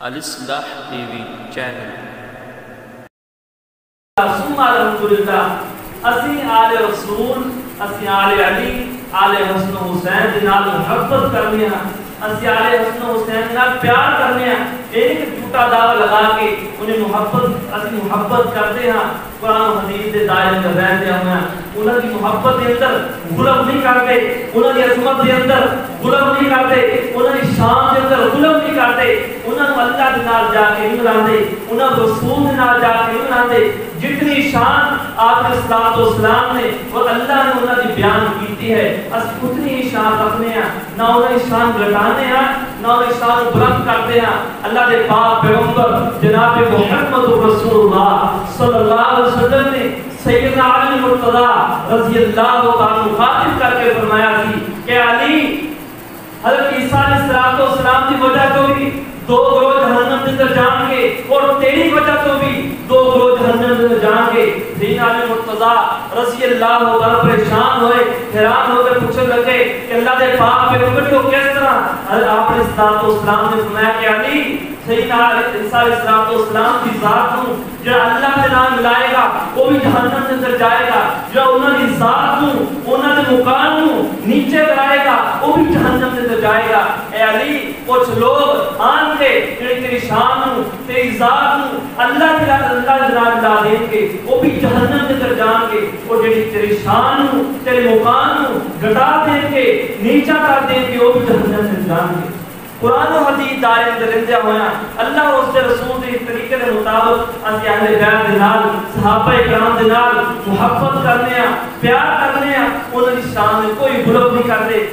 Islah T V channel. الحمدللہ اسی آل رسول، اسی آل علی، آل حسن حسین دے نال محبت کرنے ہیں، اسی آل حسن حسین نال پیار کرنے ہیں، ایک جھوٹا دعویٰ لگا کے انہیں محبت کرتے ہیں، قرآن و حدیث دے دائرے میں رہتے ہوئے ہیں، انہوں کی محبت دے اندر غلب نہیں کرتے، انہوں کی عظمت دے اندر غلب نہیں کرتے، انہوں کی شان دے اندر غلب نہیں کرتے، انہوں اللہ دے نال جا کے نہیں ملاندے، انہوں رسول دے نال جا کے نہیں ملاندے۔ جتنی شان آپ السلام نے اور اللہ نے انہوں نے بیان کیتی ہے، اس اتنی ہی شان رکھنے ہیں، نہ انہیں شان گھٹانے ہیں، نہ انہیں شان بلند کرتے ہیں۔ اللہ دے پاک پیغمبر جناب محمد رسول اللہ صلی اللہ علیہ وسلم نے سیدنا علی مرتضی رضی اللہ تعالیٰ مخاطب کر کے فرمایا تھی کہ علی، حضرت عیسیٰ علیہ السلام کی وجہ تو بھی دو گروہ جہنم میں جان گے، اور تیری وجہ تو بھی دو گروہ جہنم میں جان گے۔ سیدنا علی مرتضی رضی اللہ تعالیٰ پریشان ہوئے، حیران ہو کر پوچھنے لگے کہ اللہ دے پاک پیغمبر کو کس طرح؟ حضرت آپ علیہ السلام نے فرمایا کہ علی، سیدنا عیسیٰ علیہ السلام کی ذات کو جو اللہ کے نام ملائے گا وہ بھی جہنم سے اندر جائے گا، جو انہوں کی ذات کو انہوں کے مقام کو نیچے کرائے گا وہ بھی جہنم سے اندر جائے گا۔ اے علی، کچھ لوگ آن کے تیری شان کو، تیری ذات کو اللہ کے نام ملا دیں گے وہ بھی جہنم سے اندر جان گے، اور تیری شان کو، تیرے مقام کو گھٹا دیں گے، نیچا کر دیں گے وہ بھی جہنم سے جان گے۔ قرآن و حدیث دائرے میں رہتے ہوئے اللہ اور اس کے رسول کے طریقے کے مطابق اسی اہل بیت دے نال، صحابہ کرام دے نال محبت کرنے ہیں، پیار کرنے ہیں، انہوں کی شان میں کوئی غلط نہیں کرتے۔